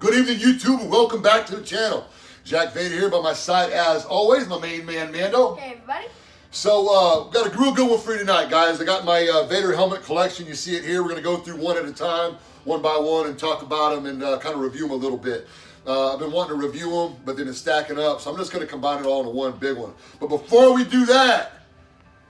Good evening, YouTube, and welcome back to the channel. Jack Vader here by my side, as always, my main man, Mando. Hey, everybody. So, got a real good one for you tonight, guys. I got my Vader helmet collection. You see it here. We're going to go through one at a time, one by one, and talk about them and kind of review them a little bit. I've been wanting to review them, but then it's stacking up, so I'm just going to combine it all into one big one. But before we do that,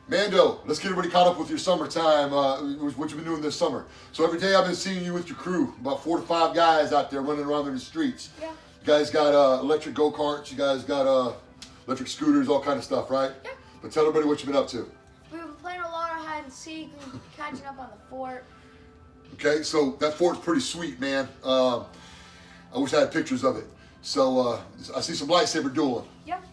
Mando, let's get everybody caught up with your summertime, what you've been doing this summer. So every day I've been seeing you with your crew, about 4 to 5 guys out there running around in the streets. Yeah. You guys got electric go-karts, you guys got electric scooters, all kind of stuff, right? Yeah. But tell everybody what you've been up to. We've been playing a lot of hide and seek and catching up on the fort. Okay, so that fort's pretty sweet, man. I wish I had pictures of it. So I see some lightsaber dueling. Yep.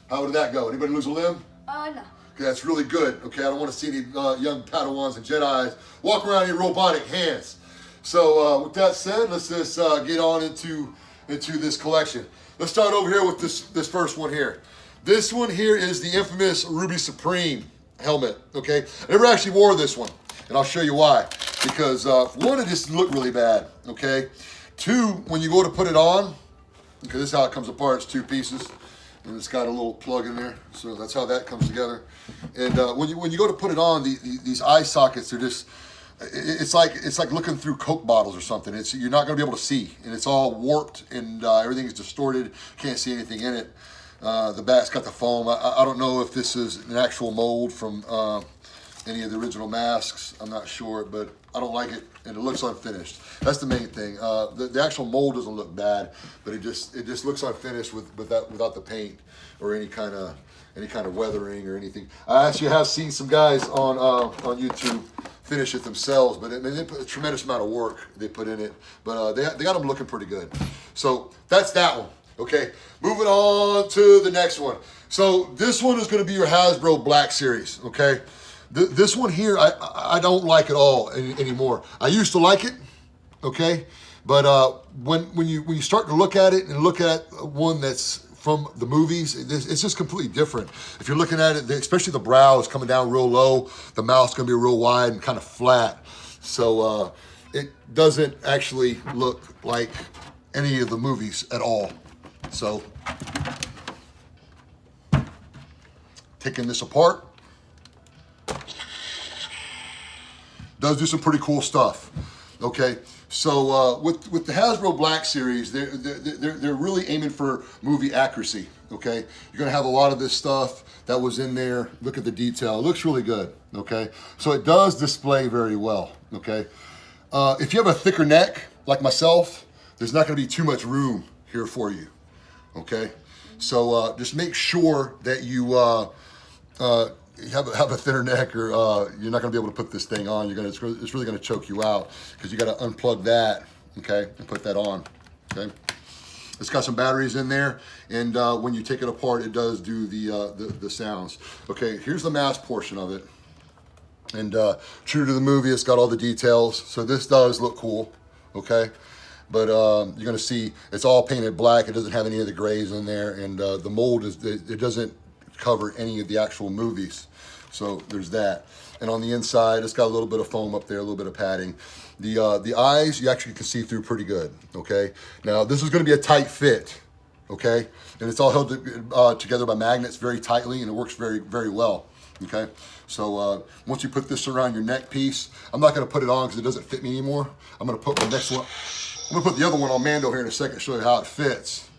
How did that go? Anybody lose a limb? No. Okay, that's really good. Okay, I don't want to see any young Padawans and Jedis walk around in robotic hands. So with that said, let's just get on into this collection. Let's start over here with this first one here. This one here is the infamous Ruby Supreme helmet. Okay, I never actually wore this one, and I'll show you why. Because one, it just looked really bad. Okay, two, when you go to put it on, okay, this is how it comes apart. It's 2 pieces. And it's got a little plug in there, so that's how that comes together. And when you go to put it on, these eye sockets are just, it's like looking through Coke bottles or something. You're not going to be able to see, and it's all warped and everything is distorted. Can't see anything in it. The back's got the foam. I don't know if this is an actual mold from any of the original masks. I'm not sure, but I don't like it, and it looks unfinished. That's the main thing. The actual mold doesn't look bad, but it just looks unfinished without the paint or any kind of weathering or anything. I actually have seen some guys on YouTube finish it themselves, but they put a tremendous amount of work they put in it. But they got them looking pretty good. So that's that one. Okay, moving on to the next one. So this one is going to be your Hasbro Black Series. Okay. This one here, I don't like at all anymore. I used to like it, okay? But when you start to look at it and look at one that's from the movies, it's just completely different. If you're looking at it, especially the brow is coming down real low, the mouth's gonna be real wide and kind of flat. So it doesn't actually look like any of the movies at all. So, taking this apart, does do some pretty cool stuff. Okay, so with the Hasbro Black Series, they're really aiming for movie accuracy. Okay, you're gonna have a lot of this stuff that was in there. Look at the detail; it looks really good. Okay, so it does display very well. Okay, if you have a thicker neck like myself, there's not gonna be too much room here for you. Okay, so just make sure that you have a thinner neck, or you're not going to be able to put this thing on. It's really going to choke you out, because you got to unplug that, okay, and put that on. Okay, it's got some batteries in there, and when you take it apart, it does do the sounds. Okay, here's the mask portion of it, and true to the movie, it's got all the details. So this does look cool. Okay. But you're going to see it's all painted black. It doesn't have any of the grays in there, and the mold it doesn't cover any of the actual movies. So there's that. And on the inside, it's got a little bit of foam up there, a little bit of padding. The eyes, you actually can see through pretty good. Okay. Now this is going to be a tight fit. Okay, and it's all held together by magnets very tightly, and it works very, very well. Okay, so once you put this around your neck piece, I'm not going to put it on because it doesn't fit me anymore. I'm going to put the next one. I'm gonna put the other one on Mando here in a second to show you how it fits.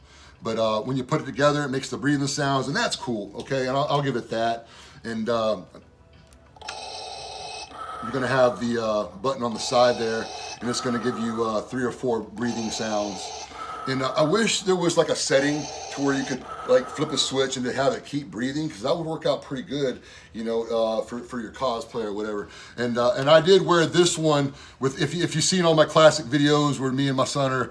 But when you put it together, it makes the breathing sounds, and that's cool, okay? And I'll give it that. And you're gonna have the button on the side there, and it's gonna give you 3 or 4 breathing sounds. And I wish there was like a setting to where you could like flip a switch and to have it keep breathing, because that would work out pretty good, you know, for your cosplay or whatever. And I did wear this one with, if you've seen all my classic videos where me and my son are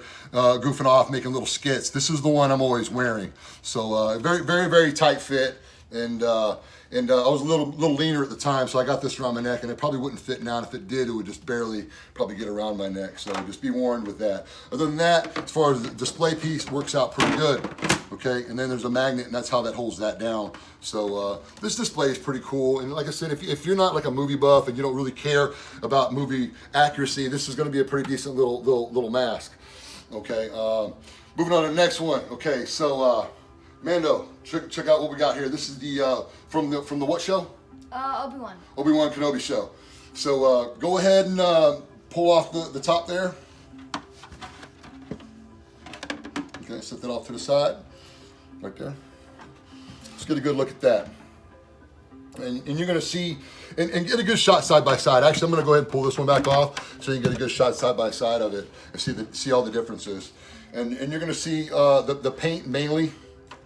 goofing off, making little skits, this is the one I'm always wearing. So very, very, very tight fit. And I was a little leaner at the time, so I got this around my neck, and it probably wouldn't fit now. If it did, it would just barely probably get around my neck. So just be warned with that. Other than that, as far as the display piece, works out pretty good. Okay, and then there's a magnet, and that's how that holds that down. So this display is pretty cool. And like I said, if you're not like a movie buff and you don't really care about movie accuracy, this is going to be a pretty decent little mask. Okay, moving on to the next one. Okay, so Mando, check out what we got here. This is the from the what show? Obi-Wan. Obi-Wan Kenobi show. So go ahead and pull off the top there. Okay, set that off to the side, right there. Let's get a good look at that. And you're gonna see, and get a good shot side by side. Actually, I'm gonna go ahead and pull this one back off so you can get a good shot side by side of it and see all the differences. And you're gonna see the paint mainly,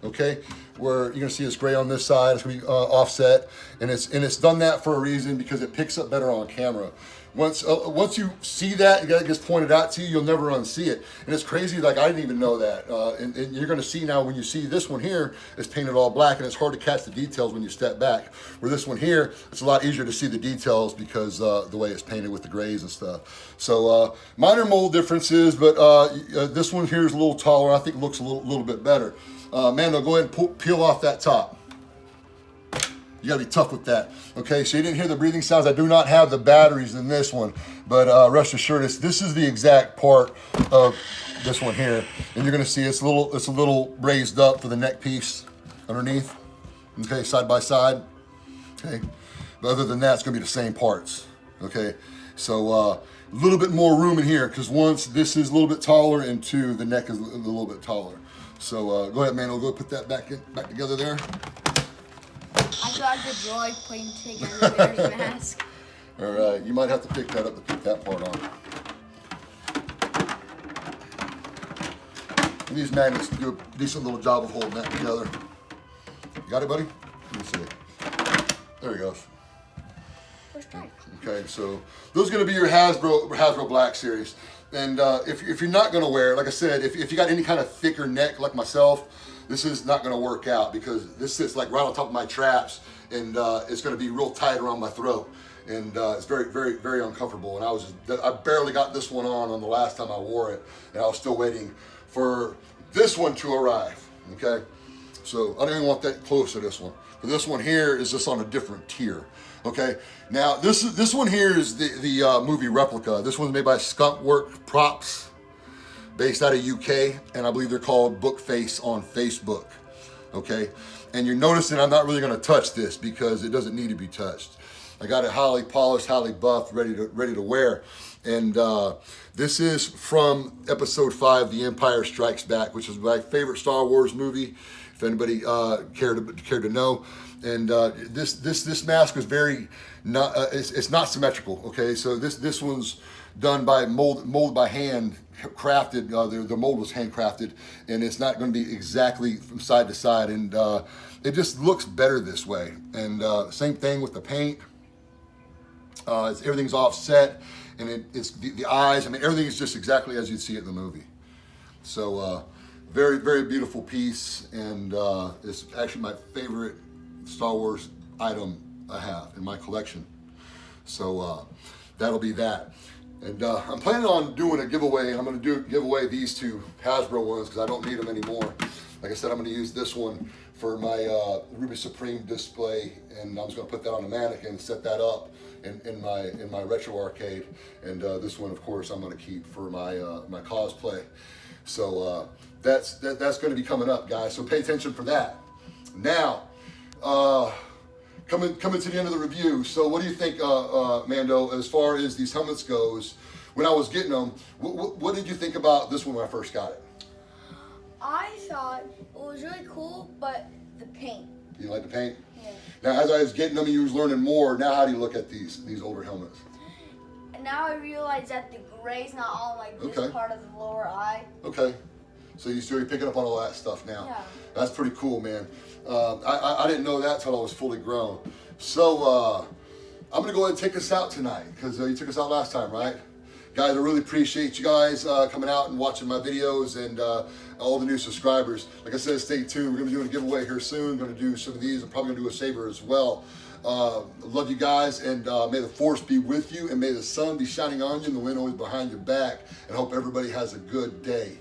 okay? Where you're gonna see it's gray on this side, it's gonna be offset, and it's done that for a reason because it picks up better on camera. Once you see that, it gets pointed out to you, you'll never unsee it. And it's crazy, like I didn't even know that. And you're gonna see now when you see this one here, it's painted all black and it's hard to catch the details when you step back. Where this one here, it's a lot easier to see the details because the way it's painted with the grays and stuff. So minor mold differences, but this one here is a little taller. I think it looks a little bit better. Mando, go ahead and peel off that top. You gotta be tough with that. Okay, so you didn't hear the breathing sounds. I do not have the batteries in this one, but rest assured, this is the exact part of this one here. And you're gonna see it's a little raised up for the neck piece underneath. Okay, side by side. Okay, but other than that, it's gonna be the same parts. Okay, so a little bit more room in here because once this is a little bit taller and two, the neck is a little bit taller. So go ahead, man. We'll go put that back together there. I feel like the droid putting together Vader's mask. All right, you might have to pick that up to put that part on. And these magnets do a decent little job of holding that together. You got it, buddy? Let me see. There he goes. Okay, so those are going to be your Hasbro Black Series. And if you're not going to wear it, like I said, if you got any kind of thicker neck like myself, this is not going to work out because this sits like right on top of my traps, and it's going to be real tight around my throat, and it's very, very, very uncomfortable. And I barely got this one on the last time I wore it, and I was still waiting for this one to arrive. Okay, so I don't even want that close to this one. But this one here is just on a different tier. Okay, now this one here is the movie replica. This one's made by Skunkworks Props, based out of UK, and I believe they're called Bookface on Facebook. Okay, and you're noticing I'm not really going to touch this because it doesn't need to be touched. I got it highly polished, highly buffed, ready to wear. And this is from Episode 5, The Empire Strikes Back, which is my favorite Star Wars movie. If anybody cared to know. And this mask is very not it's not symmetrical. Okay, so this one's done by molded by hand, crafted. The mold was handcrafted, and it's not going to be exactly from side to side. And it just looks better this way. And same thing with the paint. Everything's offset, and it's the eyes. I mean, everything is just exactly as you'd see it in the movie. So very, very beautiful piece, and it's actually my favorite Star Wars item I have in my collection. So that'll be that. And I'm planning on doing a giveaway, and I'm going to give away these two Hasbro ones because I don't need them anymore. Like I said, I'm going to use this one for my Ruby Supreme display, and I'm just going to put that on a mannequin, set that up in my retro arcade. And this one, of course, I'm going to keep for my my cosplay. So that's going to be coming up, guys. So pay attention for that. Now, coming to the end of the review. So what do you think, Mando, as far as these helmets goes? When I was getting them, what did you think about this one when I first got it? I thought it was really cool, but the paint. You like the paint? Yeah. Now, as I was getting them and you was learning more, now how do you look at these older helmets? And now I realize that the gray's not on like this part of the lower eye. Okay. So you're picking up on all that stuff now. Yeah. That's pretty cool, man. I didn't know that until I was fully grown. So I'm gonna go ahead and take us out tonight because you took us out last time, right? Guys, I really appreciate you guys coming out and watching my videos, and all the new subscribers. Like I said, stay tuned. We're gonna be doing a giveaway here soon. We're gonna do some of these. I'm probably gonna do a saber as well. Love you guys, and may the force be with you, and may the sun be shining on you and the wind always behind your back, and hope everybody has a good day.